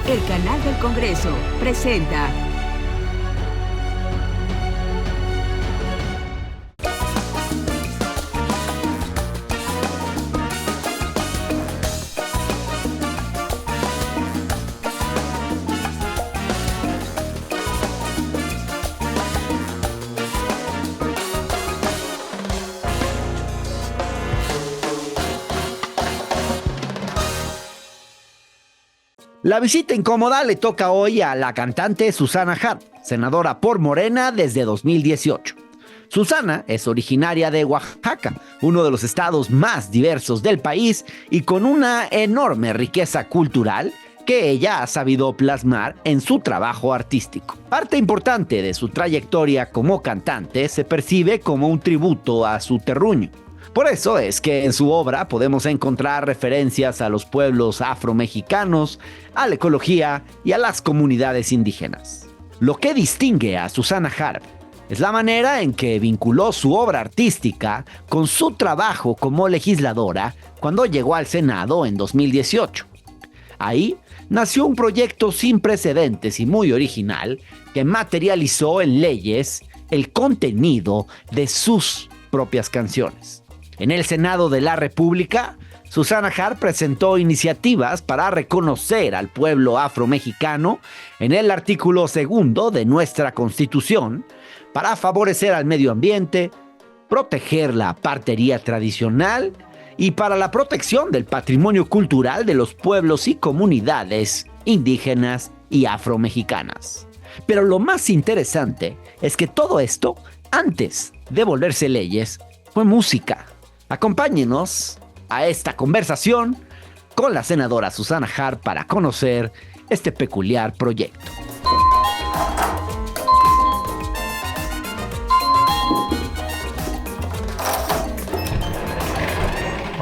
El Canal del Congreso presenta La visita incómoda le toca hoy a la cantante Susana Harp, senadora por Morena desde 2018. Susana es originaria de Oaxaca, uno de los estados más diversos del país y con una enorme riqueza cultural que ella ha sabido plasmar en su trabajo artístico. Parte importante de su trayectoria como cantante se percibe como un tributo a su terruño. Por eso es que en su obra podemos encontrar referencias a los pueblos afromexicanos, a la ecología y a las comunidades indígenas. Lo que distingue a Susana Harp es la manera en que vinculó su obra artística con su trabajo como legisladora cuando llegó al Senado en 2018. Ahí nació un proyecto sin precedentes y muy original que materializó en leyes el contenido de sus propias canciones. En el Senado de la República, Susana Harp presentó iniciativas para reconocer al pueblo afromexicano en el artículo 2 de nuestra Constitución, para favorecer al medio ambiente, proteger la partería tradicional y para la protección del patrimonio cultural de los pueblos y comunidades indígenas y afromexicanas. Pero lo más interesante es que todo esto, antes de volverse leyes, fue música. Acompáñenos a esta conversación con la senadora Susana Harp para conocer este peculiar proyecto.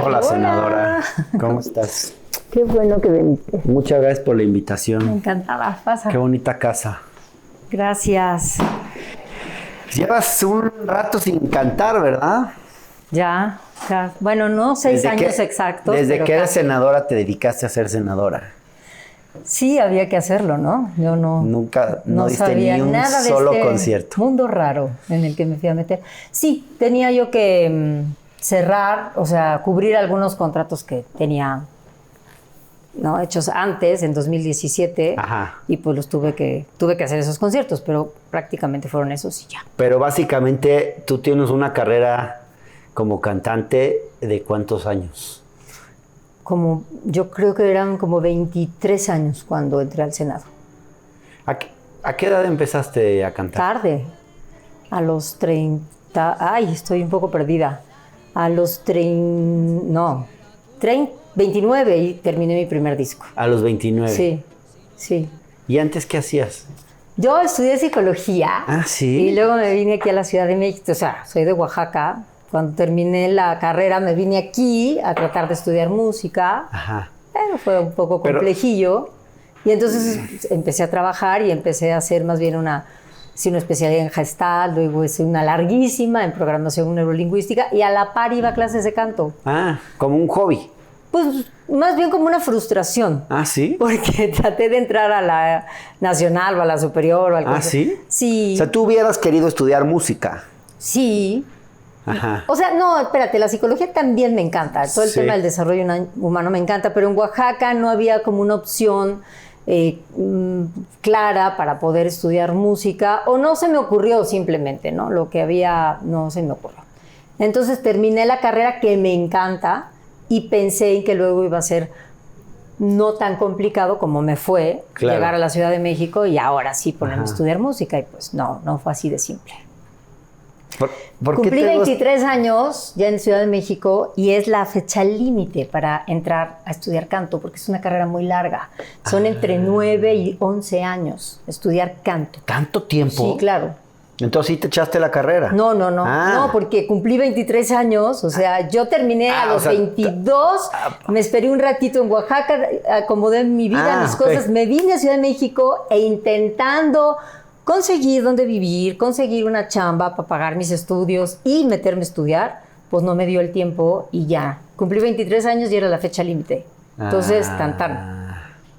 Hola, senadora, ¿cómo estás? Qué bueno que viniste. Muchas gracias por la invitación. Encantada, pasa. Qué bonita casa. Gracias. Llevas un rato sin cantar, ¿verdad? Ya. Bueno, no 6 años exactos. Desde que eres casi. senadora te dedicaste a ser senadora. Sí, había que hacerlo, ¿no? Yo Nunca no diste sabía ni un nada de solo este concierto. Mundo raro en el que me fui a meter. Sí, tenía yo que cerrar, o sea, cubrir algunos contratos que tenía, ¿no?, hechos antes, en 2017. Ajá. Y pues tuve que hacer esos conciertos, pero prácticamente fueron esos y ya. Pero básicamente tú tienes una carrera como cantante ¿de cuántos años? Yo creo que eran como 23 años cuando entré al Senado. ¿A qué edad empezaste a cantar? Tarde, a los 30, estoy un poco perdida. A los 29 y terminé mi primer disco. A los 29. Sí. ¿Y antes qué hacías? Yo estudié psicología. Ah, ¿sí? Y luego me vine aquí a la Ciudad de México, o sea, soy de Oaxaca. Cuando terminé la carrera me vine aquí a tratar de estudiar música. Ajá. Pero fue un poco complejillo. Y entonces empecé a trabajar y empecé a hacer más bien una especialidad en Gestalt, luego hice una larguísima en programación neurolingüística y a la par iba a clases de canto. Ah, como un hobby. Pues más bien como una frustración. Ah, ¿sí? Porque traté de entrar a la nacional o a la superior o al Ah, ¿sí? Sí. O sea, tú hubieras querido estudiar música. Sí. Ajá. O sea, no, espérate, la psicología también me encanta. Todo el tema del desarrollo humano me encanta, pero en Oaxaca no había como una opción clara para poder estudiar música, o no se me ocurrió simplemente, ¿no? Lo que había no se me ocurrió. Entonces terminé la carrera que me encanta y pensé en que luego iba a ser no tan complicado como me fue llegar a la Ciudad de México y ahora sí ponerme a estudiar música, y pues no fue así de simple. Cumplí 23 años ya en Ciudad de México y es la fecha límite para entrar a estudiar canto, porque es una carrera muy larga. Son entre 9 y 11 años estudiar canto. ¿Tanto tiempo? Sí, claro. Entonces sí te echaste la carrera. No, porque cumplí 23 años, o sea, yo terminé a los 22, me esperé un ratito en Oaxaca, acomodé mi vida, mis cosas, me vine a Ciudad de México e intentando conseguir dónde vivir, conseguir una chamba para pagar mis estudios y meterme a estudiar, pues no me dio el tiempo y ya. Cumplí 23 años y era la fecha límite. Entonces, tan.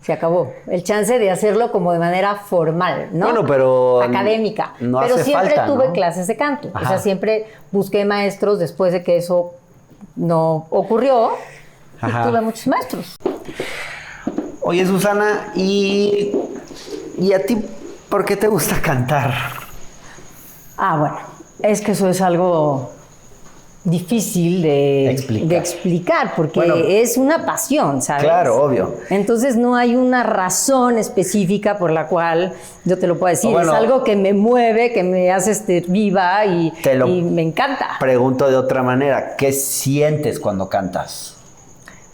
Se acabó. El chance de hacerlo como de manera formal, ¿no? Bueno, pero académica. no pero hace siempre falta, tuve ¿no? clases de canto. Ajá. O sea, siempre busqué maestros después de que eso no ocurrió. Ajá. Y tuve muchos maestros. Oye, Susana, ¿y a ti por qué te gusta cantar? Bueno, es que eso es algo difícil de explicar porque bueno, es una pasión, ¿sabes? Claro, obvio. Entonces no hay una razón específica por la cual yo te lo puedo decir. Bueno, es algo que me mueve, que me hace viva y me encanta. Pregunto de otra manera, ¿qué sientes cuando cantas?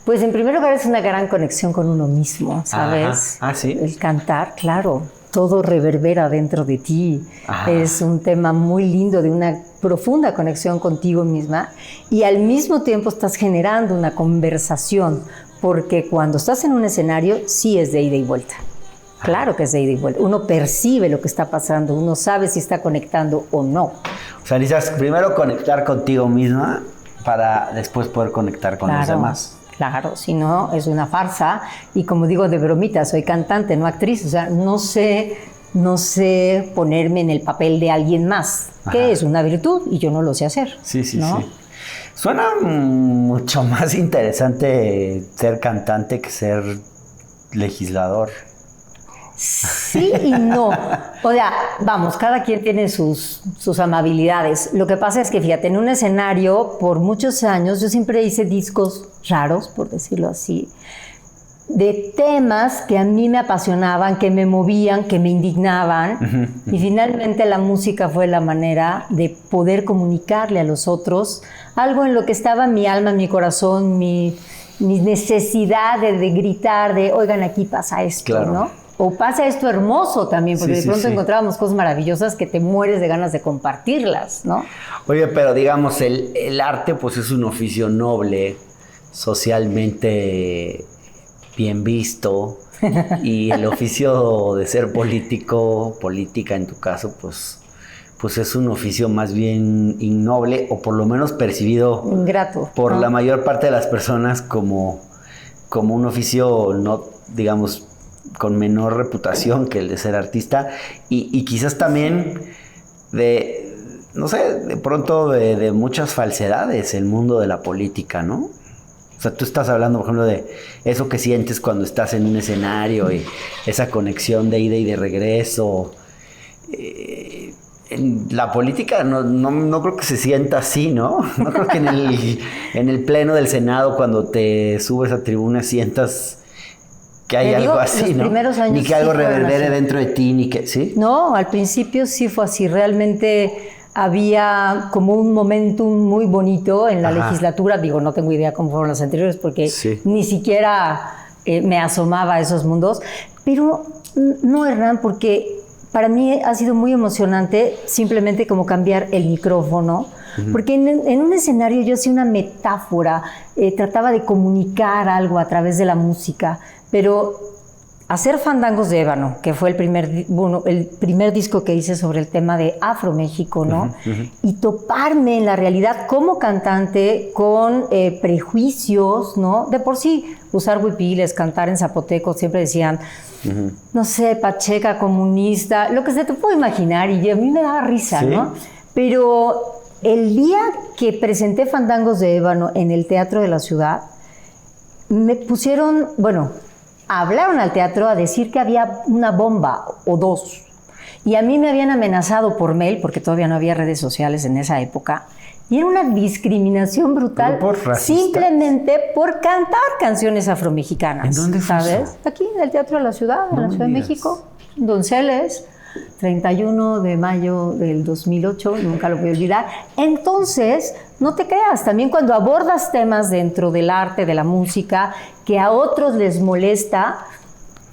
Pues en primer lugar es una gran conexión con uno mismo, ¿sabes? Ajá. ¿Sí? El cantar, claro. Todo reverbera dentro de ti. Ajá. Es un tema muy lindo de una profunda conexión contigo misma y al mismo tiempo estás generando una conversación porque cuando estás en un escenario sí es de ida y vuelta. Claro que es de ida y vuelta. Uno percibe lo que está pasando, uno sabe si está conectando o no. O sea, necesitas primero conectar contigo misma para después poder conectar con los demás. Claro, si no es una farsa y como digo de bromita, soy cantante, no actriz, o sea, no sé ponerme en el papel de alguien más, que es una virtud y yo no lo sé hacer. Sí, ¿no? Sí. Suena mucho más interesante ser cantante que ser legislador. Sí y no. O sea, vamos, cada quien tiene sus amabilidades. Lo que pasa es que, fíjate, en un escenario, por muchos años, yo siempre hice discos raros, por decirlo así, de temas que a mí me apasionaban, que me movían, que me indignaban. Y finalmente la música fue la manera de poder comunicarle a los otros algo en lo que estaba mi alma, mi corazón, mi necesidad de gritar, de, oigan, aquí pasa esto, claro. ¿no? O pasa esto hermoso también, porque de pronto encontrábamos cosas maravillosas que te mueres de ganas de compartirlas, ¿no? Oye, pero digamos, el arte pues es un oficio noble, socialmente bien visto, y el oficio de ser política en tu caso, pues es un oficio más bien innoble, o por lo menos percibido ingrato por la mayor parte de las personas como un oficio, no, digamos, con menor reputación que el de ser artista y quizás también de, no sé, de pronto de muchas falsedades el mundo de la política, ¿no? O sea, tú estás hablando, por ejemplo, de eso que sientes cuando estás en un escenario y esa conexión de ida y de regreso. En la política no creo que se sienta así, ¿no? No creo que en el pleno del Senado, cuando te subes a tribuna, sientas que hay algo así, ¿no? Ni que algo reverbere dentro de ti, ni que, ¿sí? No, al principio sí fue así. Realmente había como un momentum muy bonito en la legislatura. Digo, no tengo idea cómo fueron las anteriores porque ni siquiera me asomaba a esos mundos. Pero no, Hernán, porque para mí ha sido muy emocionante simplemente como cambiar el micrófono. Porque en un escenario yo hacía una metáfora, trataba de comunicar algo a través de la música, pero hacer Fandangos de Ébano, que fue el primer disco que hice sobre el tema de Afro-México, ¿no? Y toparme en la realidad como cantante con prejuicios, ¿no? De por sí, usar huipiles, cantar en zapoteco, siempre decían, no sé, pacheca, comunista, lo que se te puede imaginar, y a mí me daba risa, ¿no? Pero el día que presenté Fandangos de Ébano en el Teatro de la Ciudad, me pusieron, hablaron al teatro a decir que había una bomba o dos. Y a mí me habían amenazado por mail, porque todavía no había redes sociales en esa época. Y era una discriminación brutal, simplemente por cantar canciones afromexicanas. ¿En dónde fue ¿sabes? eso? Aquí, en el Teatro de la Ciudad, en la Ciudad de México. Donceles, 31 de mayo del 2008, nunca lo voy a olvidar. Entonces, no te creas, también cuando abordas temas dentro del arte, de la música, que a otros les molesta,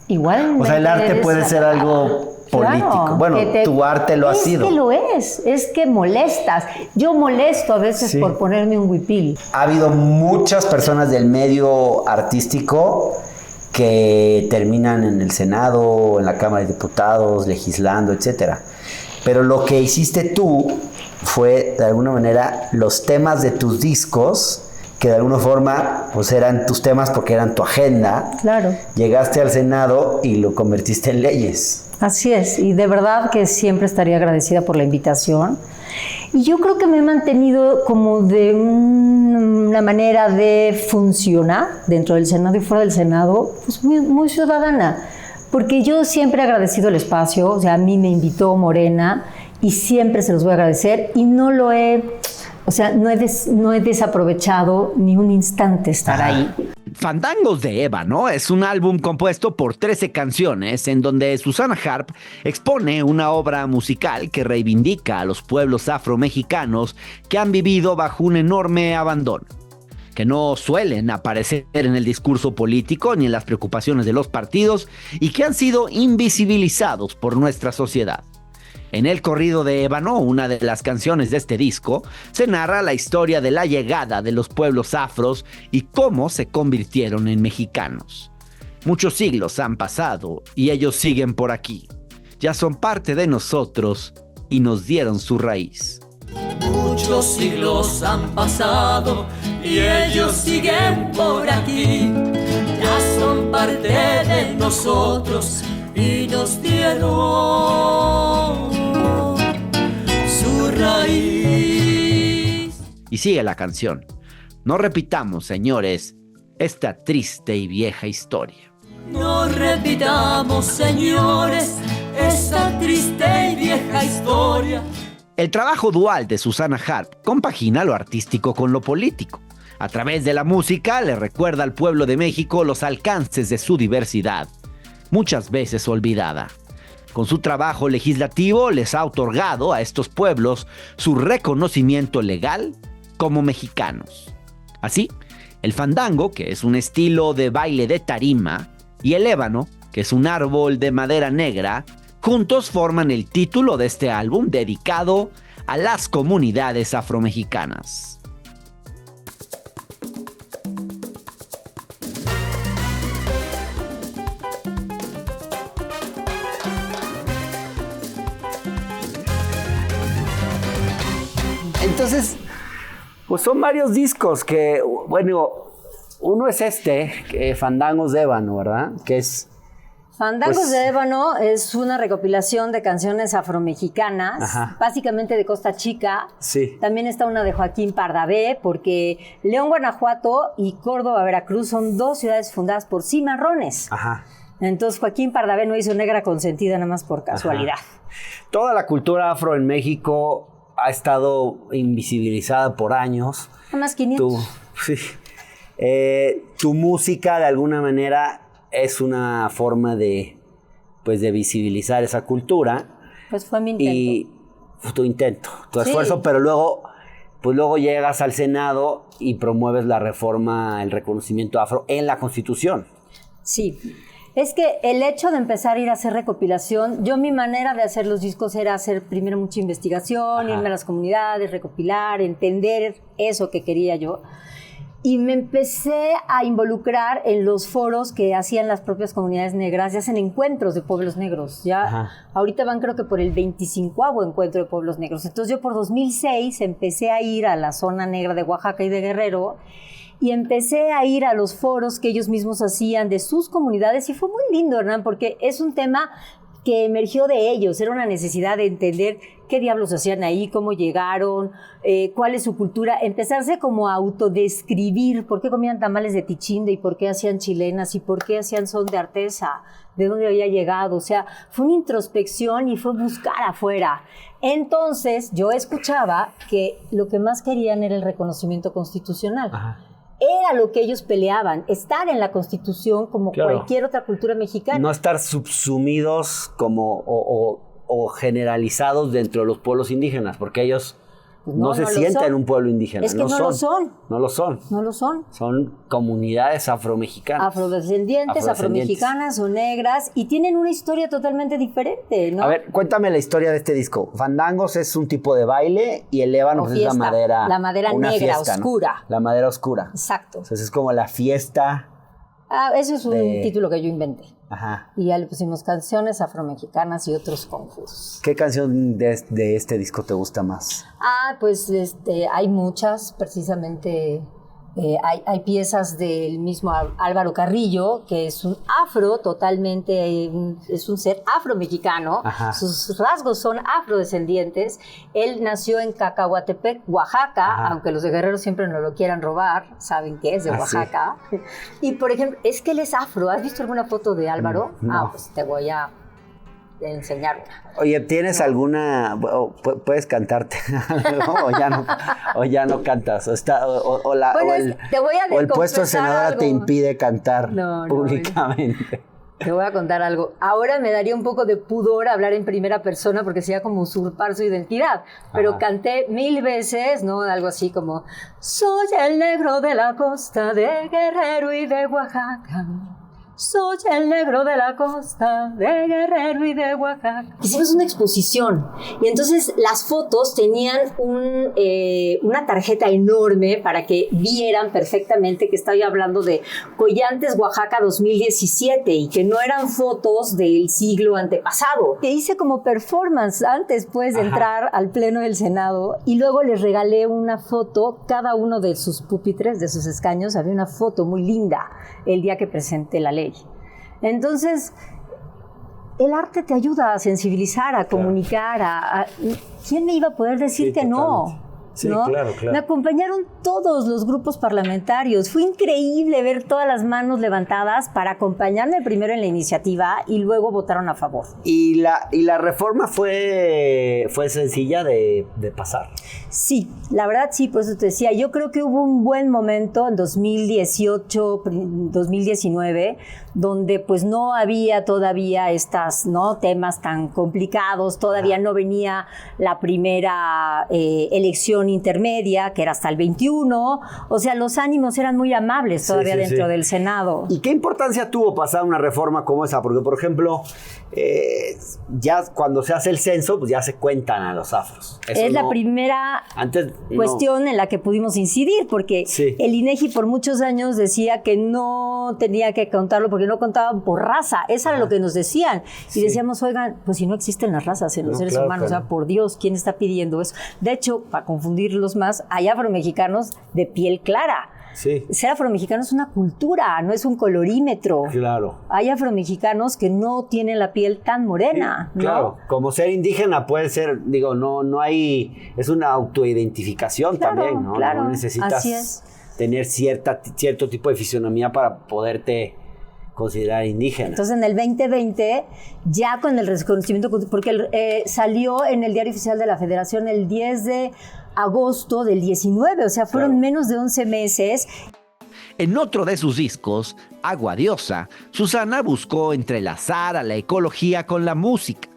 igual... O sea, el arte puede ser algo político. Claro, tu arte lo ha sido. Es que lo es que molestas. Yo molesto a veces por ponerme un huipil. Ha habido muchas personas del medio artístico que terminan en el Senado, en la Cámara de Diputados, legislando, etcétera. Pero lo que hiciste tú fue, de alguna manera, los temas de tus discos que de alguna forma pues eran tus temas porque eran tu agenda. Claro. Llegaste al Senado y lo convertiste en leyes. Así es, y de verdad que siempre estaría agradecida por la invitación. Y yo creo que me he mantenido como de una manera de funcionar dentro del Senado y fuera del Senado, pues muy ciudadana, porque yo siempre he agradecido el espacio, o sea, a mí me invitó Morena y siempre se los voy a agradecer y no lo he, o sea, no he desaprovechado ni un instante estar ahí. Fandangos de Ébano es un álbum compuesto por 13 canciones en donde Susana Harp expone una obra musical que reivindica a los pueblos afromexicanos que han vivido bajo un enorme abandono, que no suelen aparecer en el discurso político ni en las preocupaciones de los partidos y que han sido invisibilizados por nuestra sociedad. En el corrido de Ébano, una de las canciones de este disco, se narra la historia de la llegada de los pueblos afros y cómo se convirtieron en mexicanos. Muchos siglos han pasado y ellos siguen por aquí. Ya son parte de nosotros y nos dieron su raíz. Muchos siglos han pasado y ellos siguen por aquí. Ya son parte de nosotros y nos dieron su raíz. Y sigue la canción. No repitamos, señores, esta triste y vieja historia. No repitamos, señores, esta triste y vieja historia. El trabajo dual de Susana Harp compagina lo artístico con lo político. A través de la música le recuerda al pueblo de México los alcances de su diversidad, muchas veces olvidada. Con su trabajo legislativo les ha otorgado a estos pueblos su reconocimiento legal como mexicanos. Así, el fandango, que es un estilo de baile de tarima, y el ébano, que es un árbol de madera negra, juntos forman el título de este álbum dedicado a las comunidades afromexicanas. Entonces, pues son varios discos que, bueno, uno es Fandangos de Ébano, ¿verdad? Que es... Fandangos de Ébano es una recopilación de canciones afromexicanas, Ajá. básicamente de Costa Chica. Sí. También está una de Joaquín Pardavé, porque León, Guanajuato y Córdoba, Veracruz son dos ciudades fundadas por cimarrones. Ajá. Entonces Joaquín Pardavé no hizo Negra Consentida nada más por casualidad. Ajá. Toda la cultura afro en México ha estado invisibilizada por años. Nada más 500. Tu música, de alguna manera, es una forma de visibilizar esa cultura. Pues fue mi intento. Y tu intento, tu esfuerzo, pero luego llegas al Senado y promueves la reforma, el reconocimiento afro en la Constitución. Sí. Es que el hecho de empezar a ir a hacer recopilación, mi manera de hacer los discos era hacer primero mucha investigación, Ajá. irme a las comunidades, recopilar, entender eso que quería yo. Y me empecé a involucrar en los foros que hacían las propias comunidades negras, ya hacen encuentros de pueblos negros. Ya Ajá. ahorita van creo que por el 25º encuentro de pueblos negros. Entonces yo por 2006 empecé a ir a la zona negra de Oaxaca y de Guerrero y empecé a ir a los foros que ellos mismos hacían de sus comunidades y fue muy lindo, Hernán, porque es un tema que emergió de ellos, era una necesidad de entender qué diablos hacían ahí, cómo llegaron, cuál es su cultura, empezarse como a autodescribir por qué comían tamales de tichinde y por qué hacían chilenas y por qué hacían son de artesa, de dónde había llegado, o sea, fue una introspección y fue buscar afuera. Entonces yo escuchaba que lo que más querían era el reconocimiento constitucional. Ajá. Era lo que ellos peleaban, estar en la Constitución como Claro. cualquier otra cultura mexicana. No estar subsumidos o generalizados dentro de los pueblos indígenas, porque ellos no se sienten un pueblo indígena. Es que no lo son. No lo son. No lo son. Son comunidades afromexicanas. Afrodescendientes, afromexicanas o negras, y tienen una historia totalmente diferente, ¿no? A ver, cuéntame la historia de este disco. Fandangos es un tipo de baile y el ébano es la madera. La madera una negra, fiesta, oscura. ¿no? La madera oscura. Exacto. Entonces es como la fiesta. Eso es un título que yo inventé. Ajá. Y ya le pusimos canciones afromexicanas y otros confusos. ¿Qué canción de este disco te gusta más? Pues hay muchas, precisamente Hay piezas del mismo Álvaro Carrillo, que es un afro totalmente, es un ser afro-mexicano. Ajá. Sus rasgos son afrodescendientes. Él nació en Cacahuatepec, Oaxaca, ajá, aunque los de Guerrero siempre nos lo quieran robar, saben que es de Oaxaca. Sí. Y, por ejemplo, es que él es afro. ¿Has visto alguna foto de Álvaro? No. Pues te voy a enseñar una. Oye, ¿tienes alguna, puedes cantarte algo o ya no cantas? O el puesto de senadora algo te impide cantar públicamente. Te voy a contar algo. Ahora me daría un poco de pudor hablar en primera persona porque sería como usurpar su identidad. Pero canté 1000 veces, ¿no? Algo así como: soy el negro de la costa de Guerrero y de Oaxaca. Soy el negro de la costa de Guerrero y de Oaxaca. Hicimos una exposición y entonces las fotos tenían una tarjeta enorme para que vieran perfectamente que estaba hablando de Collantes, Oaxaca 2017 y que no eran fotos del siglo antepasado. Que hice como performance antes pues de entrar al pleno del Senado y luego les regalé una foto, cada uno de sus pupitres, de sus escaños, había una foto muy linda el día que presenté la ley. Entonces, el arte te ayuda a sensibilizar, a comunicar, ¿quién me iba a poder decir que no? Sí, ¿no? Claro. Me acompañaron todos los grupos parlamentarios. Fue increíble ver todas las manos levantadas para acompañarme primero en la iniciativa y luego votaron a favor. ¿Y la reforma fue sencilla de pasar? Sí, la verdad sí, por eso te decía, yo creo que hubo un buen momento en 2018, 2019, donde pues no había todavía temas tan complicados, todavía no venía la primera elección intermedia, que era hasta el 21, o sea, los ánimos eran muy amables todavía dentro del Senado. ¿Y qué importancia tuvo pasar una reforma como esa? Porque, por ejemplo, ya cuando se hace el censo, pues ya se cuentan a los afros. Es la primera cuestión en la que pudimos incidir, porque el INEGI por muchos años decía que no tenía que contarlo porque no contaban por raza. Eso era lo que nos decían. Y decíamos, oigan, pues si no existen las razas en los seres humanos, o sea, por Dios, ¿quién está pidiendo eso? De hecho, para confundirlos más, hay afromexicanos de piel clara. Sí. Ser afromexicano es una cultura, no es un colorímetro. Claro. Hay afromexicanos que no tienen la piel tan morena, ¿no? Claro, como ser indígena puede ser, no hay, es una autoidentificación también, ¿no? Claro, no necesitas tener cierto tipo de fisonomía para poderte considerar indígena. Entonces, en el 2020, ya con el reconocimiento, porque salió en el Diario Oficial de la Federación el 10 de agosto del 19, o sea, fueron menos de 11 meses. En otro de sus discos, Agua Diosa, Susana buscó entrelazar a la ecología con la música.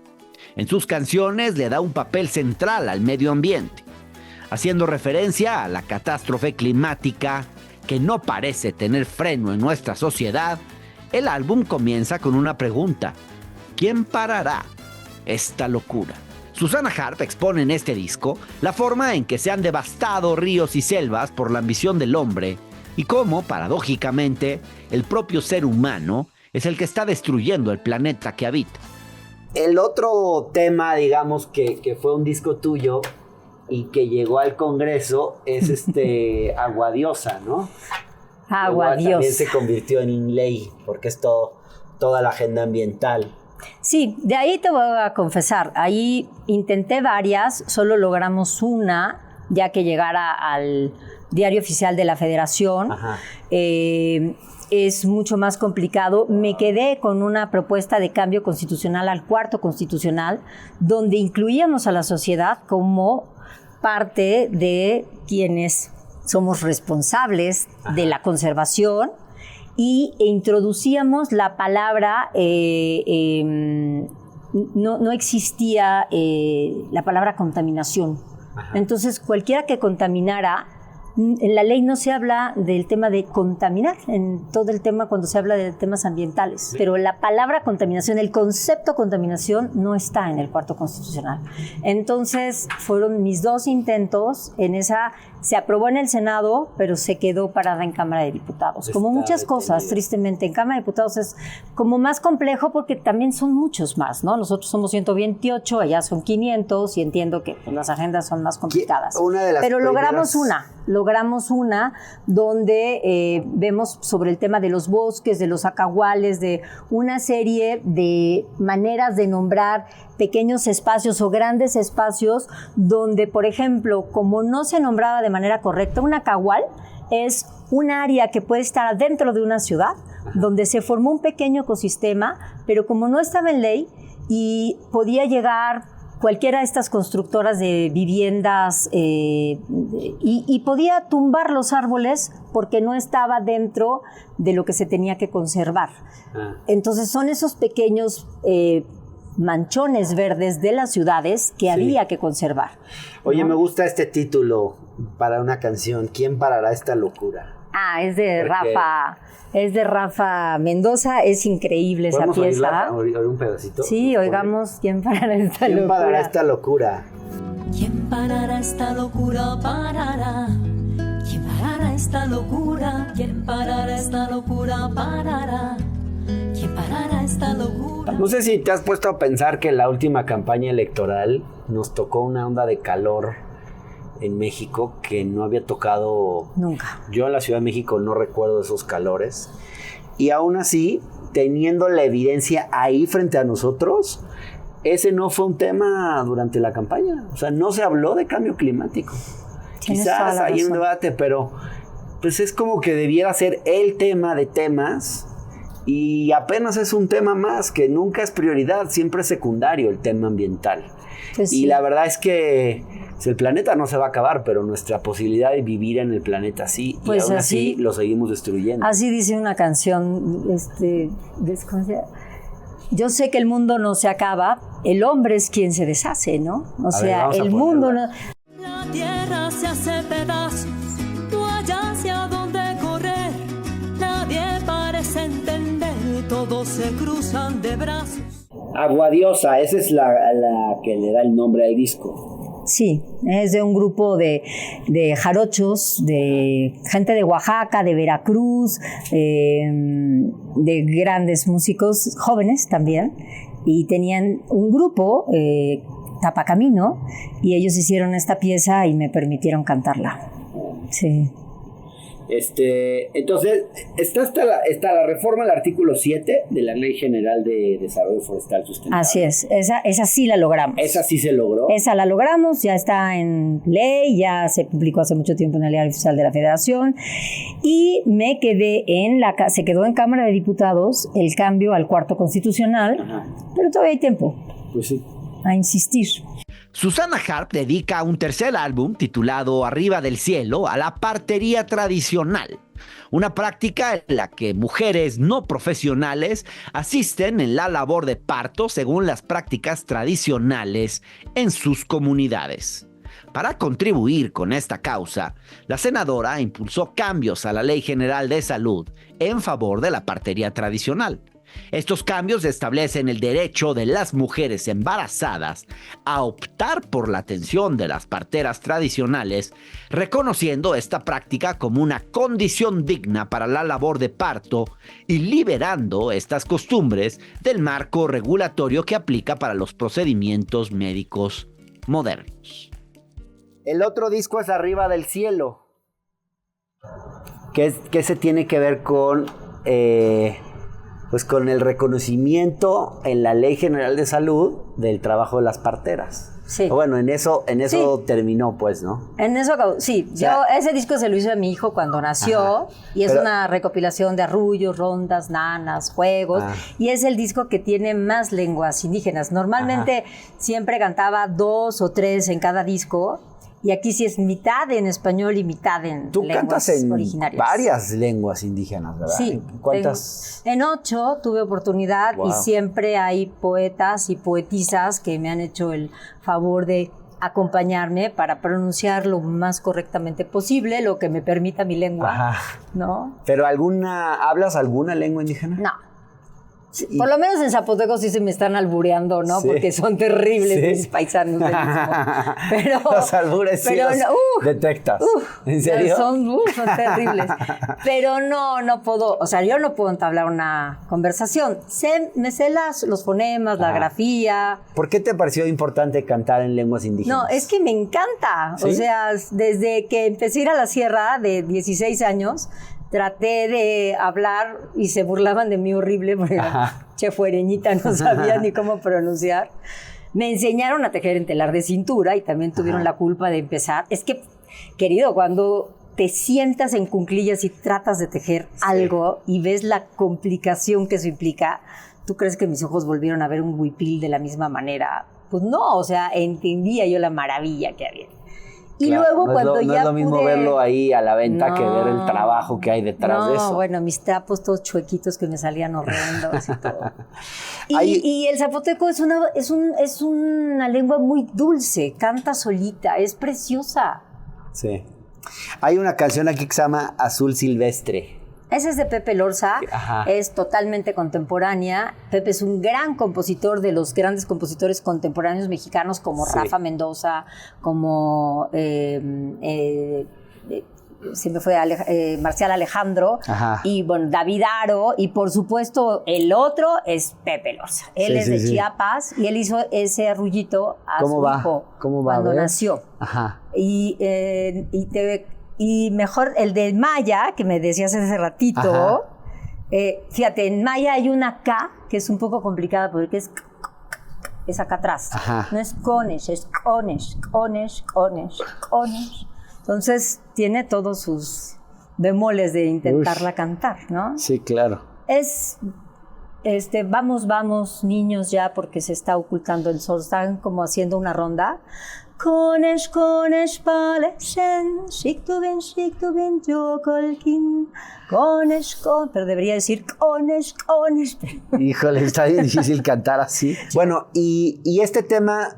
En sus canciones le da un papel central al medio ambiente, haciendo referencia a la catástrofe climática que no parece tener freno en nuestra sociedad. El álbum comienza con una pregunta: ¿quién parará esta locura? Susana Harp expone en este disco la forma en que se han devastado ríos y selvas por la ambición del hombre y cómo, paradójicamente, el propio ser humano es el que está destruyendo el planeta que habita. El otro tema, digamos, que fue un disco tuyo y que llegó al Congreso es Agua Diosa, ¿no? Agua Diosa. También se convirtió en ley porque es toda la agenda ambiental. Sí, de ahí te voy a confesar, ahí intenté varias, solo logramos una, ya que llegara al Diario Oficial de la Federación. Es mucho más complicado. Me quedé con una propuesta de cambio constitucional al cuarto constitucional, donde incluíamos a la sociedad como parte de quienes somos responsables de la conservación. Y introducíamos la palabra, no existía la palabra contaminación. Entonces, cualquiera que contaminara, en la ley no se habla del tema de contaminar, en todo el tema cuando se habla de temas ambientales, pero la palabra contaminación, el concepto contaminación no está en el cuarto constitucional. Entonces, fueron mis dos intentos en esa. Se aprobó en el Senado, pero se quedó parada en Cámara de Diputados. Como muchas cosas, tristemente, en Cámara de Diputados es como más complejo porque también son muchos más, ¿no? Nosotros somos 128, allá son 500 y entiendo que las agendas son más complicadas. Pero logramos logramos una donde vemos sobre el tema de los bosques, de los acahuales, de una serie de maneras de nombrar pequeños espacios o grandes espacios donde, por ejemplo, como no se nombraba de manera correcta, un acahual es un área que puede estar dentro de una ciudad, donde se formó un pequeño ecosistema, pero como no estaba en ley y podía llegar cualquiera de estas constructoras de viviendas y podía tumbar los árboles porque no estaba dentro de lo que se tenía que conservar. Entonces son esos pequeños manchones verdes de las ciudades que había que conservar. Oye, ¿no? me gusta este título para una canción. ¿Quién parará esta locura? Es de Rafa. Es de Rafa Mendoza, es increíble esa pieza. ¿Podemos oír un pedacito? Sí, oigamos ¿Quién parará esta locura? ¿Quién parará esta locura? ¿Quién parará esta locura? Parará. ¿Quién parará esta locura? ¿Quién parará esta locura? Parará. ¿Quién parará esta locura? No sé si te has puesto a pensar que en la última campaña electoral nos tocó una onda de calor en México que no había tocado nunca. Yo en la Ciudad de México no recuerdo esos calores. Y aún así, teniendo la evidencia ahí frente a nosotros, ese no fue un tema durante la campaña. O sea, no se habló de cambio climático. Quizás hay un debate, pero pues es como que debiera ser el tema de temas. Y apenas es un tema más, que nunca es prioridad, siempre es secundario el tema ambiental. Pues sí. Y la verdad es que el planeta no se va a acabar, pero nuestra posibilidad de vivir en el planeta sí, pues y aún así lo seguimos destruyendo. Así dice una canción, yo sé que el mundo no se acaba, el hombre es quien se deshace, ¿no? O sea, el mundo no... La tierra se hace pedazos, no hay hacia dónde correr, nadie parece entender, todos se cruzan de brazos. Aguadiosa, esa es la que le da el nombre al disco. Sí, es de un grupo de jarochos, de gente de Oaxaca, de Veracruz, de grandes músicos jóvenes también, y tenían un grupo, Tapacamino, y ellos hicieron esta pieza y me permitieron cantarla. Sí. Entonces, está la reforma del artículo 7 de la Ley General de Desarrollo Forestal Sustentable. Así es, esa sí la logramos. ¿Esa sí se logró? Esa la logramos, ya está en ley, ya se publicó hace mucho tiempo en el Diario Oficial de la Federación, y me quedé se quedó en Cámara de Diputados el cambio al cuarto constitucional. Ajá. Pero todavía hay tiempo. Pues sí. A insistir. Susana Harp dedica un tercer álbum titulado Arriba del Cielo a la partería tradicional, una práctica en la que mujeres no profesionales asisten en la labor de parto según las prácticas tradicionales en sus comunidades. Para contribuir con esta causa, la senadora impulsó cambios a la Ley General de Salud en favor de la partería tradicional. Estos cambios establecen el derecho de las mujeres embarazadas a optar por la atención de las parteras tradicionales, reconociendo esta práctica como una condición digna para la labor de parto y liberando estas costumbres del marco regulatorio que aplica para los procedimientos médicos modernos. El otro disco es Arriba del Cielo, que se tiene que ver con... pues con el reconocimiento en la Ley General de Salud del trabajo de las parteras. Sí. Bueno, en eso sí. Terminó, pues, ¿no? En eso acabó, sí. O sea, ese disco se lo hice a mi hijo cuando nació, y es una recopilación de arrullos, rondas, nanas, juegos, y es el disco que tiene más lenguas indígenas. Normalmente siempre cantaba 2 o 3 en cada disco, y aquí sí es mitad en español y mitad en Tú lenguas cantas en originarias. Varias lenguas indígenas, ¿verdad? Sí. ¿Cuántas? En 8 tuve oportunidad. Wow. Y siempre hay poetas y poetisas que me han hecho el favor de acompañarme para pronunciar lo más correctamente posible, lo que me permita mi lengua. ¿No? ¿Pero hablas alguna lengua indígena? No. Sí, por lo menos en Zapoteco sí se me están albureando, ¿no? Sí. Porque son terribles Sí. mis paisanos del Istmo. Pero, Los albures sí pero los no, detectas. ¿En serio? Son terribles. Pero no puedo, o sea, yo no puedo entablar una conversación. Me sé los fonemas, la grafía. ¿Por qué te pareció importante cantar en lenguas indígenas? No, es que me encanta. ¿Sí? O sea, desde que empecé a ir a la sierra de 16 años, traté de hablar y se burlaban de mí horrible porque chefuereñita no sabía ni cómo pronunciar. Me enseñaron a tejer en telar de cintura y también tuvieron la culpa de empezar. Es que, querido, cuando te sientas en cuclillas y tratas de tejer algo y ves la complicación que eso implica, ¿tú crees que mis ojos volvieron a ver un huipil de la misma manera? Pues no, o sea, entendía yo la maravilla que había. Y Claro, luego cuando ya no es lo mismo pude... verlo ahí a la venta que ver el trabajo que hay detrás de eso. No, bueno, mis trapos todos chuequitos que me salían horrendos y todo. Hay- Y el zapoteco es una lengua muy dulce, canta solita, es preciosa. Sí. Hay una canción aquí que se llama Azul Silvestre. Ese es de Pepe Lorza, Ajá. es totalmente contemporánea. Pepe es un gran compositor, de los grandes compositores contemporáneos mexicanos como Sí. Rafa Mendoza, como se me fue Marcial Alejandro, Ajá. y bueno, David Aro, y por supuesto el otro es Pepe Lorza. Él Sí, es sí, de sí. Chiapas y él hizo ese arrullito a ¿Cómo su va? hijo ¿Cómo va? cuando A ver. nació. Ajá. Y mejor el de Maya, que me decías hace ratito. Ajá. Fíjate, en Maya hay una K que es un poco complicada porque es acá atrás. Ajá. No es cones, es cones. Entonces tiene todos sus bemoles de intentarla cantar, ¿no? Sí, claro. Es vamos niños ya porque se está ocultando el sol, están como haciendo una ronda. Konesh palesen, shiktubin yokolkin, pero debería decir konesh. Híjole, está bien difícil cantar así. Bueno, y este tema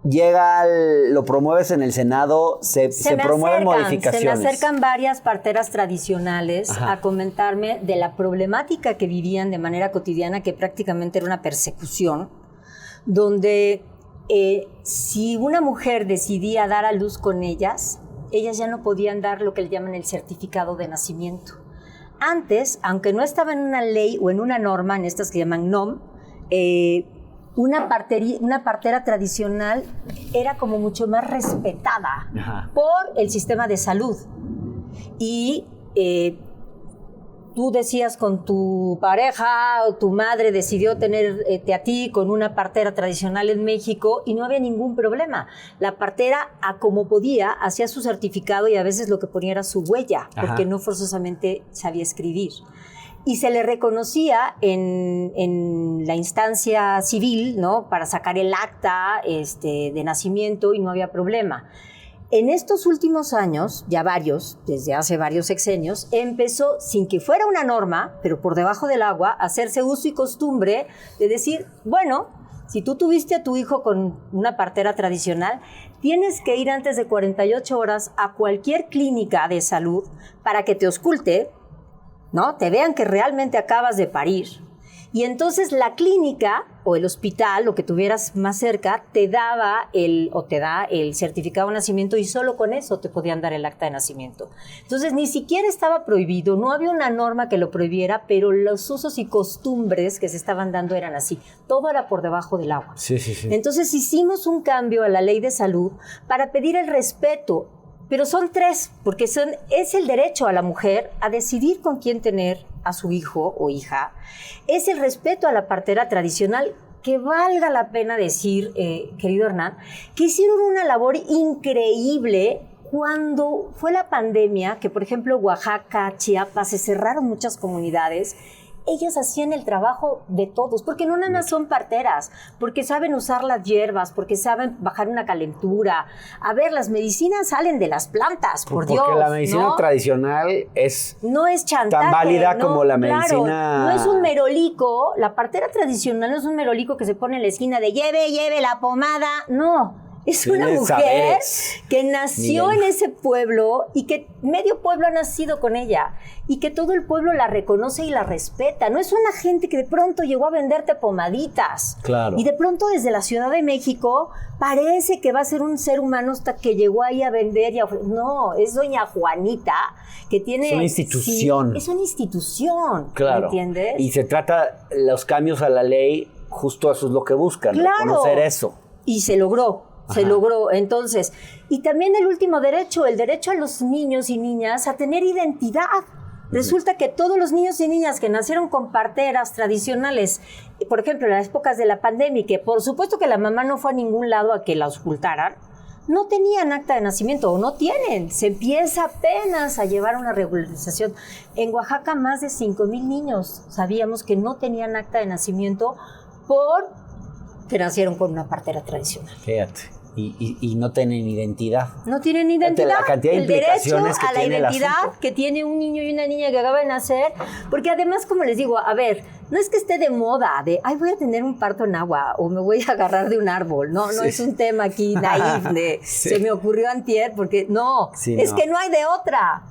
llega, lo promueves en el Senado, se promueven modificaciones. Se me acercan varias parteras tradicionales a comentarme de la problemática que vivían de manera cotidiana, que prácticamente era una persecución, donde si una mujer decidía dar a luz con ellas ya no podían dar lo que le llaman el certificado de nacimiento. Antes, aunque no estaba en una ley o en una norma, en estas que llaman NOM, una partera tradicional era como mucho más respetada por el sistema de salud. Y tú decías con tu pareja o tu madre decidió tenerte a ti con una partera tradicional en México y no había ningún problema. La partera, a como podía, hacía su certificado y a veces lo que ponía era su huella, porque no forzosamente sabía escribir. Y se le reconocía en la instancia civil, ¿no? Para sacar el acta de nacimiento y no había problema. En estos últimos años, ya desde hace varios sexenios, empezó, sin que fuera una norma, pero por debajo del agua, a hacerse uso y costumbre de decir, bueno, si tú tuviste a tu hijo con una partera tradicional, tienes que ir antes de 48 horas a cualquier clínica de salud para que te ausculte, ¿no? Te vean que realmente acabas de parir. Y entonces la clínica o el hospital, lo que tuvieras más cerca, te da el certificado de nacimiento y solo con eso te podían dar el acta de nacimiento. Entonces ni siquiera estaba prohibido, no había una norma que lo prohibiera, pero los usos y costumbres que se estaban dando eran así. Todo era por debajo del agua. Sí, sí, sí. Entonces hicimos un cambio a la ley de salud para pedir el respeto. Pero son tres, porque es el derecho a la mujer a decidir con quién tener a su hijo o hija. Es el respeto a la partera tradicional, que valga la pena decir, querido Hernán, que hicieron una labor increíble cuando fue la pandemia, que por ejemplo Oaxaca, Chiapas, se cerraron muchas comunidades. Ellas hacían el trabajo de todos, porque no nada más son parteras, porque saben usar las hierbas, porque saben bajar una calentura. A ver, las medicinas salen de las plantas, por Dios. Porque la medicina tradicional no es chantaje, tan válida como la medicina. Claro, no es un merolico, la partera tradicional no es un merolico que se pone en la esquina de lleve la pomada, no. Es una Tiene mujer saberes. que nació Nivel. en ese pueblo y que medio pueblo ha nacido con ella y que todo el pueblo la reconoce y la respeta. No es una gente que de pronto llegó a venderte pomaditas. Claro. Y de pronto desde la Ciudad de México parece que va a ser un ser humano hasta que llegó ahí a vender y a no, es doña Juanita que tiene... Es una institución. Sí, es una institución, Claro. ¿me entiendes? Y se trata los cambios a la ley, justo eso es lo que buscan, reconocer eso. Y se logró. Se Ajá. logró, entonces. Y también el último derecho, el derecho a los niños y niñas a tener identidad. Resulta que todos los niños y niñas que nacieron con parteras tradicionales, por ejemplo, en las épocas de la pandemia, y que por supuesto que la mamá no fue a ningún lado a que la ocultaran, no tenían acta de nacimiento o no tienen. Se empieza apenas a llevar una regularización. En Oaxaca más de 5,000 niños sabíamos que no tenían acta de nacimiento porque nacieron con una partera tradicional. Fíjate. Y no tienen identidad. No tienen identidad. La cantidad de el derecho implicaciones que a la tiene el identidad asunto. que tiene un niño y una niña que acaba de nacer, porque además, como les digo, a ver, no es que esté de moda de, ay, voy a tener un parto en agua o me voy a agarrar de un árbol. No, no es un tema aquí naif de Sí. se me ocurrió antier, porque no, Sí, es no. que no hay de otra.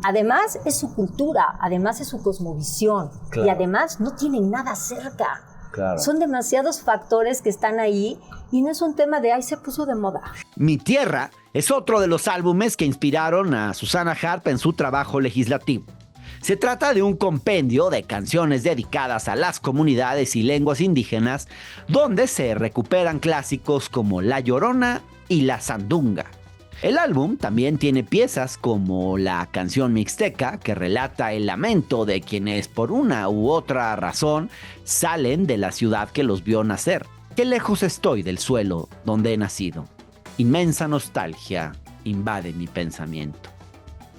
Además es su cultura, además es su cosmovisión Claro. y además no tienen nada cerca. Claro. Son demasiados factores que están ahí y no es un tema de, ay, se puso de moda. Mi Tierra es otro de los álbumes que inspiraron a Susana Harp en su trabajo legislativo. Se trata de un compendio de canciones dedicadas a las comunidades y lenguas indígenas, donde se recuperan clásicos como La Llorona y La Sandunga. El álbum también tiene piezas como la canción mixteca, que relata el lamento de quienes por una u otra razón salen de la ciudad que los vio nacer. Qué lejos estoy del suelo donde he nacido. Inmensa nostalgia invade mi pensamiento.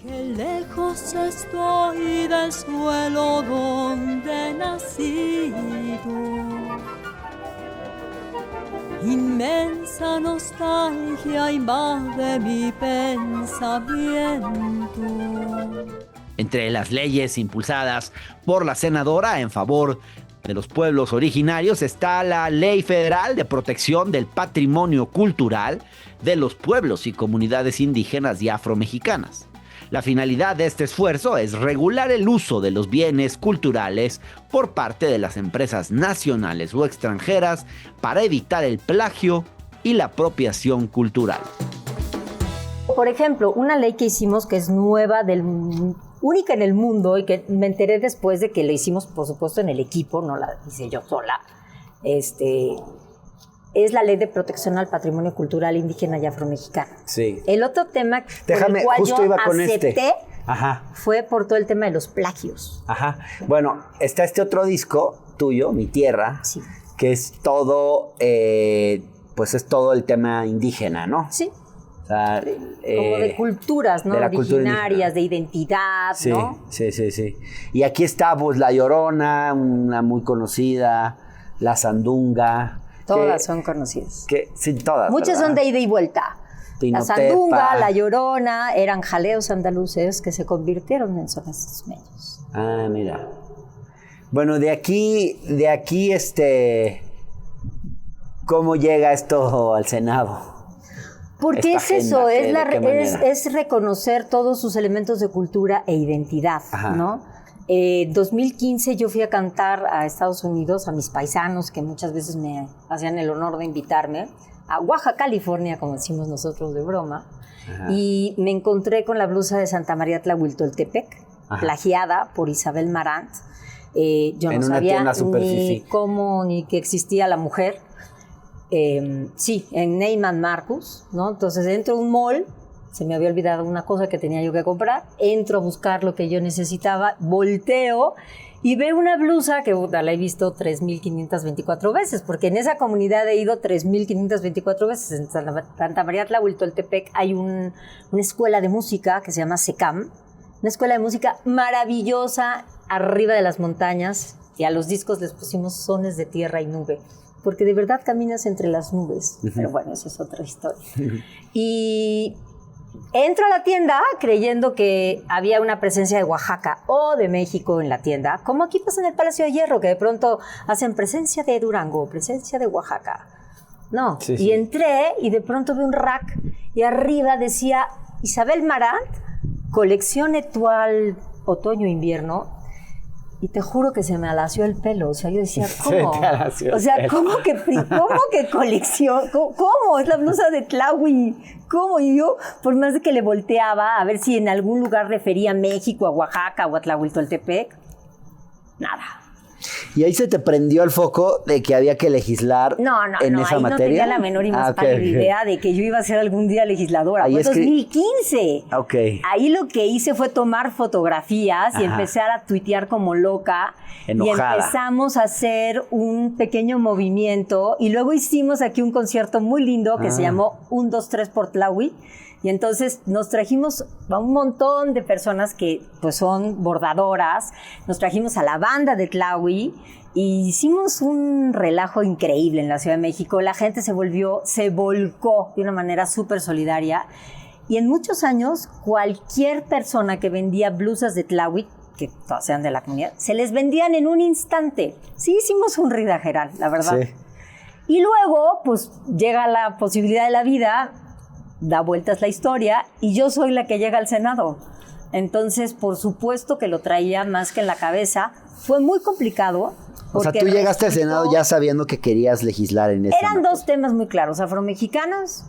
Qué lejos estoy del suelo donde he nacido. Inmensa nostalgia invade mi pensamiento. Entre las leyes impulsadas por la senadora en favor de los pueblos originarios está la Ley Federal de Protección del Patrimonio Cultural de los pueblos y comunidades indígenas y afromexicanas. La finalidad de este esfuerzo es regular el uso de los bienes culturales por parte de las empresas nacionales o extranjeras para evitar el plagio y la apropiación cultural. Por ejemplo, una ley que hicimos que es nueva, única en el mundo y que me enteré después de que lo hicimos, por supuesto, en el equipo, no la hice yo sola, es la Ley de Protección al Patrimonio Cultural Indígena y Afromexicano. Sí. El otro tema por Déjame, el cual justo yo iba con acepté Ajá. fue por todo el tema de los plagios. Ajá. Bueno, está este otro disco tuyo, Mi Tierra, Sí. que es todo, pues es todo el tema indígena, ¿no? Sí, O sea, como de culturas, ¿no? de la cultura Originarias, indígena. de identidad, Sí, ¿no? sí. Y aquí está, pues, La Llorona, una muy conocida, La Sandunga. Todas son conocidas. Sí, todas. Muchas ¿verdad? son de ida y vuelta. Pinotepa. La Sandunga, La Llorona, eran jaleos andaluces que se convirtieron en sones ismeños. Ah, mira. Bueno, de aquí, ¿cómo llega esto al Senado? Porque Esta es eso, agenda, ¿de qué manera? es reconocer todos sus elementos de cultura e identidad, Ajá. ¿no? 2015 yo fui a cantar a Estados Unidos, a mis paisanos, que muchas veces me hacían el honor de invitarme, a Oaxaca, California, como decimos nosotros de broma, Ajá. y me encontré con la blusa de Santa María Tlahuiltoltepec, Ajá. plagiada por Isabel Marant. Yo En no una sabía tienda super ni fifí. cómo, ni que existía la mujer. Sí, en Neyman Marcus, ¿no? Entonces entro a un mall, se me había olvidado una cosa que tenía yo que comprar, entro a buscar lo que yo necesitaba, volteo y veo una blusa que la he visto 3,524 veces, porque en esa comunidad he ido 3,524 veces. En Santa María Tlahuiltoltepec hay una escuela de música que se llama SECAM, una escuela de música maravillosa arriba de las montañas, y a los discos les pusimos sones de tierra y nube, porque de verdad caminas entre las nubes. Pero bueno, esa es otra historia. Y entro a la tienda creyendo que había una presencia de Oaxaca o de México en la tienda, como aquí pasa en el Palacio de Hierro, que de pronto hacen presencia de Durango, presencia de Oaxaca. No. Sí, y sí. entré y de pronto vi un rack y arriba decía Isabel Marant, colección Etual otoño-invierno. Y te juro que se me alació el pelo. O sea, yo decía, ¿cómo? O sea, ¿cómo que colección? ¿Cómo? Es la blusa de Tlahui. ¿Cómo? Y yo, por más de que le volteaba a ver si en algún lugar refería a México, a Oaxaca o a Tlahuitoltepec, nada. Y ahí se te prendió el foco de que había que legislar en esa ahí materia. No tenía la menor y más pálida idea de que yo iba a ser algún día legisladora. Fue 2015. Ok. Ahí lo que hice fue tomar fotografías y empezar a tuitear como loca. Enojada. Y empezamos a hacer un pequeño movimiento y luego hicimos aquí un concierto muy lindo que se llamó 1, 2, 3 por Tlahui. Y entonces nos trajimos a un montón de personas que pues son bordadoras, nos trajimos a la banda de Tlahui y hicimos un relajo increíble en la Ciudad de México. La gente se volcó de una manera súper solidaria. Y en muchos años, cualquier persona que vendía blusas de Tlahui, que todas sean de la comunidad, se les vendían en un instante. Sí hicimos un ridajeral, la verdad. Sí. Y luego, pues llega la posibilidad de la vida, da vueltas la historia y yo soy la que llega al Senado. Entonces, por supuesto que lo traía más que en la cabeza. Fue muy complicado. O sea, tú llegaste al Senado ya sabiendo que querías legislar en ese Eran dos temas muy claros, afromexicanos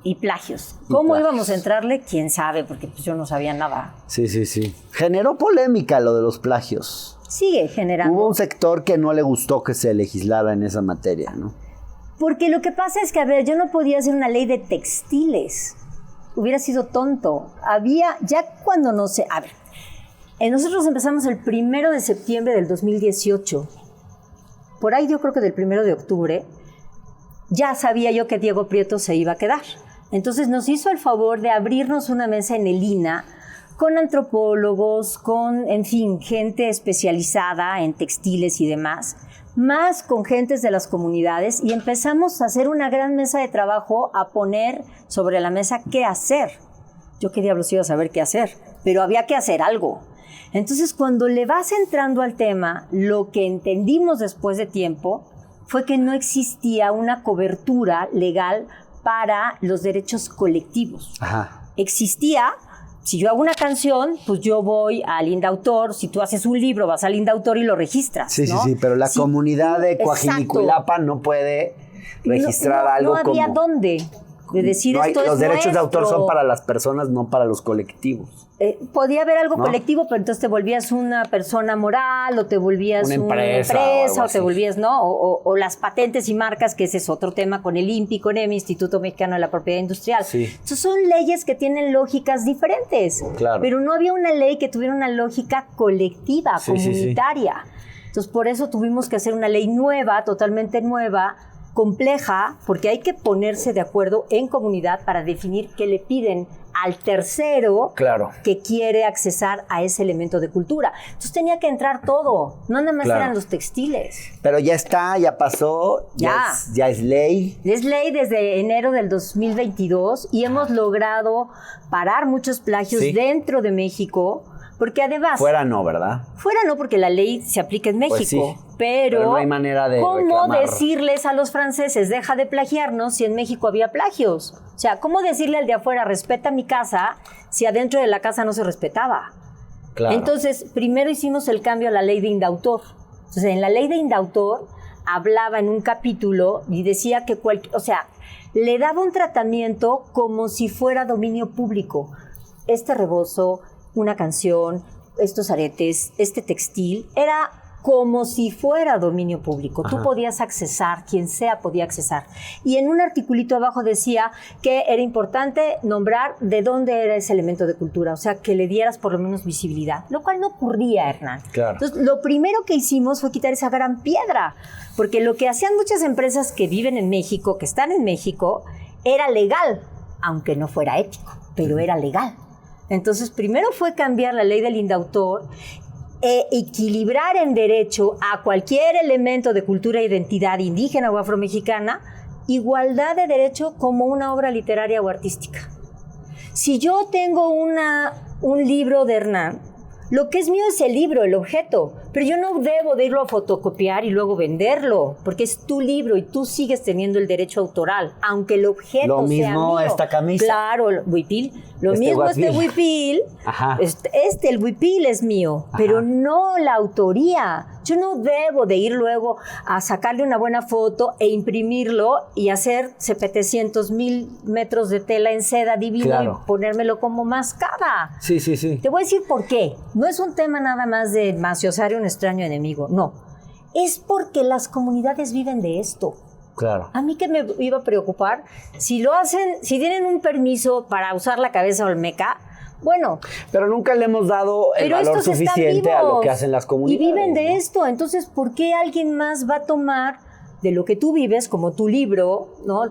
y plagios. ¿Cómo íbamos a entrarle? ¿Quién sabe? Porque pues, yo no sabía nada. Sí. Generó polémica lo de los plagios. Sigue generando. Hubo un sector que no le gustó que se legislara en esa materia, ¿no? Porque lo que pasa es que, a ver, yo no podía hacer una ley de textiles. Hubiera sido tonto. Ya cuando no sé... A ver, nosotros empezamos el 1 de septiembre del 2018. Por ahí yo creo que del 1 de octubre ya sabía yo que Diego Prieto se iba a quedar. Entonces nos hizo el favor de abrirnos una mesa en el INA con antropólogos, con, en fin, gente especializada en textiles y demás, más con gentes de las comunidades, y empezamos a hacer una gran mesa de trabajo, a poner sobre la mesa qué hacer. Yo qué diablos iba a saber qué hacer, pero había que hacer algo. Entonces, cuando le vas entrando al tema, lo que entendimos después de tiempo fue que no existía una cobertura legal para los derechos colectivos. Ajá. Existía... Si yo hago una canción, pues yo voy al Indautor. Si tú haces un libro, vas al Indautor y lo registras, Sí, ¿no? sí, pero la comunidad de Coajinicuilapa no puede registrar algo como... No había dónde de decir esto es los derechos de autor nuestro. son para las personas, no para los colectivos. Podía haber algo ¿No? colectivo, pero entonces te volvías una persona moral o te volvías Una una empresa o empresa algo o así. te volvías, ¿no? O las patentes y marcas, que ese es otro tema con el INPI, con EMI, Instituto Mexicano de la Propiedad Industrial. Sí. Entonces son leyes que tienen lógicas diferentes. Claro. Pero no había una ley que tuviera una lógica colectiva, Sí, comunitaria. Entonces por eso tuvimos que hacer una ley nueva, totalmente nueva, compleja, porque hay que ponerse de acuerdo en comunidad para definir qué le piden al tercero Claro. que quiere accesar a ese elemento de cultura. Entonces tenía que entrar todo, no nada más Claro. eran los textiles. Pero ya está, ya pasó, ya es ley. Es ley desde enero del 2022 y hemos logrado parar muchos plagios dentro de México, porque además... Fuera no, ¿verdad? Fuera no, porque la ley se aplica en México, Pues sí, pero no hay manera de ¿cómo reclamar. decirles a los franceses, deja de plagiarnos si en México había plagios? O sea, ¿cómo decirle al de afuera, respeta mi casa, si adentro de la casa no se respetaba? Claro. Entonces, primero hicimos el cambio a la ley de indautor. Entonces, en la ley de indautor hablaba en un capítulo y decía que le daba un tratamiento como si fuera dominio público. Este rebozo, una canción, estos aretes, este textil, era como si fuera dominio público. Tú podías accesar, quien sea podía accesar. Y en un articulito abajo decía que era importante nombrar de dónde era ese elemento de cultura, o sea, que le dieras por lo menos visibilidad, lo cual no ocurría, Hernán. Claro. Entonces, lo primero que hicimos fue quitar esa gran piedra, porque lo que hacían muchas empresas que viven en México, que están en México, era legal, aunque no fuera ético, pero era legal. Entonces, primero fue cambiar la ley del indautor, equilibrar en derecho a cualquier elemento de cultura e identidad indígena o afromexicana, igualdad de derecho como una obra literaria o artística. Si yo tengo un libro de Hernán Lo que es mío es el libro, el objeto, pero yo no debo de irlo a fotocopiar y luego venderlo, porque es tu libro y tú sigues teniendo el derecho autoral, aunque el objeto Lo mismo sea mío. esta camisa. Claro, huipil. Lo Este mismo huipil. este huipil. Ajá. El huipil es mío, pero no la autoría. Yo no debo de ir luego a sacarle una buena foto e imprimirlo y hacer 700,000 metros de tela en seda divino Claro. y ponérmelo como mascada. Sí. Te voy a decir por qué. No es un tema nada más de maciosar un extraño enemigo, no. Es porque las comunidades viven de esto. Claro. A mí que me iba a preocupar, si lo hacen, si tienen un permiso para usar la cabeza olmeca, bueno, Pero nunca le hemos dado el pero valor estos están suficiente a lo vivos que hacen las y comunidades. viven de ¿no? esto. Entonces, ¿por qué alguien más va a tomar de lo que tú vives, como tu libro, ¿no?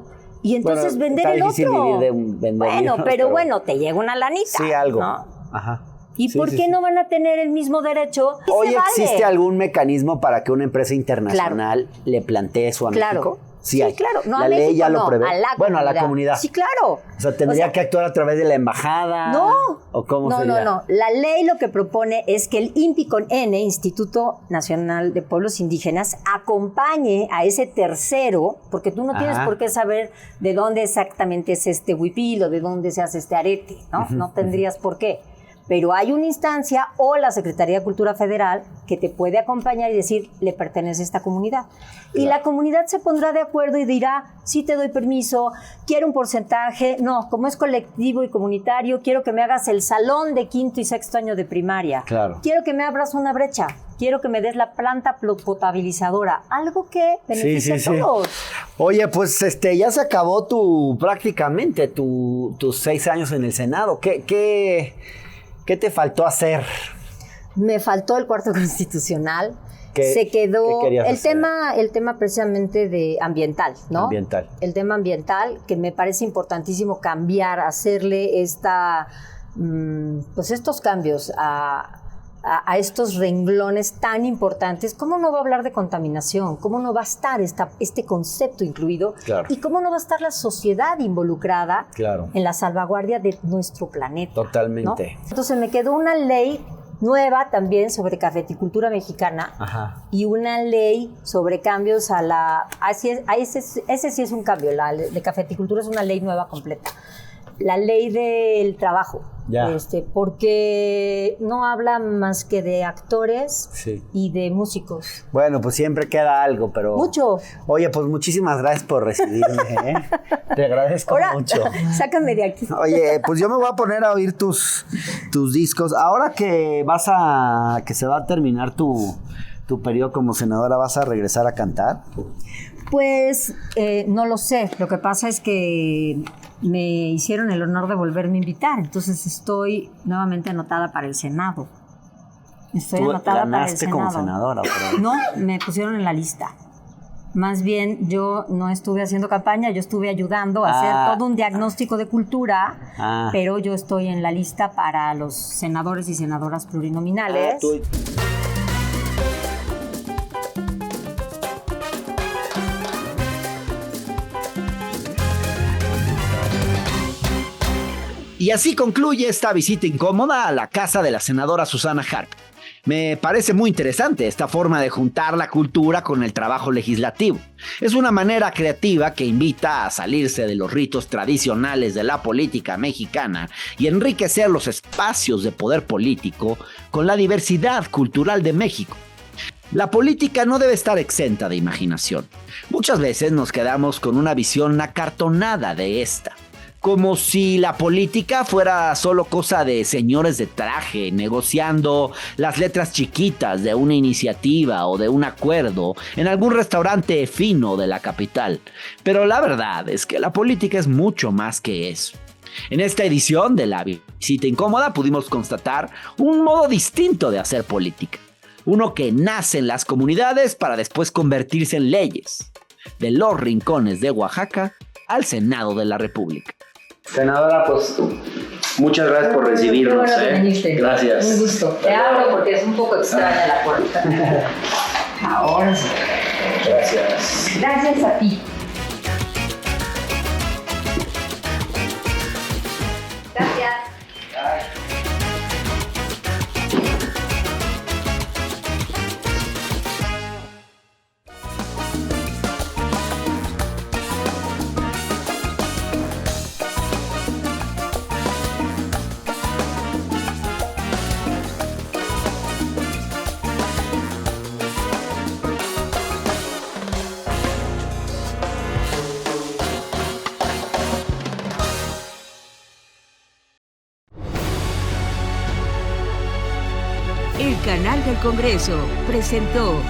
Y entonces Bueno, vender está el difícil otro. vivir de vender Bueno, libros, pero bueno, te llega una lanita. Sí, algo. ¿no? Ajá. ¿Y Sí, por sí, qué sí. no van a tener el mismo derecho? Y ¿Hoy se vale. existe algún mecanismo para que una empresa internacional le plantee eso a Claro. México? Sí, hay. claro. No, la a ley México ya no, lo prevé. a la Bueno, a la comunidad. Sí, claro. O sea, tendría que actuar a través de la embajada. No. ¿O cómo no, sería? No. La ley lo que propone es que el INPI con N, Instituto Nacional de Pueblos Indígenas, acompañe a ese tercero, porque tú no tienes Ajá. por qué saber de dónde exactamente es este huipil o de dónde se hace este arete, ¿no? No tendrías por qué. Pero hay una instancia o la Secretaría de Cultura Federal que te puede acompañar y decir, le pertenece a esta comunidad. Y la comunidad se pondrá de acuerdo y dirá, sí te doy permiso, quiero un porcentaje. No, como es colectivo y comunitario, quiero que me hagas el salón de quinto y sexto año de primaria. Claro. Quiero que me abras una brecha. Quiero que me des la planta potabilizadora. Algo que beneficie a todos. Oye, pues ya se acabó prácticamente tus 6 años en el Senado. ¿Qué te faltó hacer? Me faltó el cuarto constitucional. ¿Qué- Se quedó qué querías hacer? el tema precisamente de ambiental, ¿no? Ambiental. El tema ambiental, que me parece importantísimo cambiar, hacerle pues estos cambios a estos renglones tan importantes. ¿Cómo no va a hablar de contaminación? ¿Cómo no va a estar este concepto incluido? Claro. ¿Y cómo no va a estar la sociedad involucrada Claro. en la salvaguardia de nuestro planeta? Totalmente. ¿no? Entonces me quedó una ley nueva también sobre cafeticultura mexicana. Ajá. Y una ley sobre cambios ese sí es un cambio, la de cafeticultura es una ley nueva completa. La ley del trabajo, Ya. porque no habla más que de actores Sí. y de músicos. Bueno, pues siempre queda algo, pero... Mucho. Oye, pues muchísimas gracias por recibirme, ¿eh? Te agradezco Ahora, mucho. sácame de aquí. Oye, pues yo me voy a poner a oír tus discos. Ahora que que se va a terminar tu periodo como senadora, ¿vas a regresar a cantar? Pues no lo sé. Lo que pasa es que me hicieron el honor de volverme a invitar. Entonces estoy nuevamente anotada para el Senado. Estoy Tú anotada para el ganaste Senado. como senadora, pero... No, me pusieron en la lista. Más bien, yo no estuve haciendo campaña, yo estuve ayudando a hacer todo un diagnóstico de cultura, pero yo estoy en la lista para los senadores y senadoras plurinominales. Y así concluye esta visita incómoda a la casa de la senadora Susana Harp. Me parece muy interesante esta forma de juntar la cultura con el trabajo legislativo. Es una manera creativa que invita a salirse de los ritos tradicionales de la política mexicana y enriquecer los espacios de poder político con la diversidad cultural de México. La política no debe estar exenta de imaginación. Muchas veces nos quedamos con una visión acartonada de esta. Como si la política fuera solo cosa de señores de traje negociando las letras chiquitas de una iniciativa o de un acuerdo en algún restaurante fino de la capital. Pero la verdad es que la política es mucho más que eso. En esta edición de La Visita Incómoda pudimos constatar un modo distinto de hacer política. Uno que nace en las comunidades para después convertirse en leyes. De los rincones de Oaxaca al Senado de la República. Senadora, pues muchas gracias por recibirnos. Qué bueno que viniste. Gracias. Un gusto. Te abro porque es un poco extraña la puerta. Ahora sí. Gracias. Gracias a ti. Gracias. El canal del Congreso presentó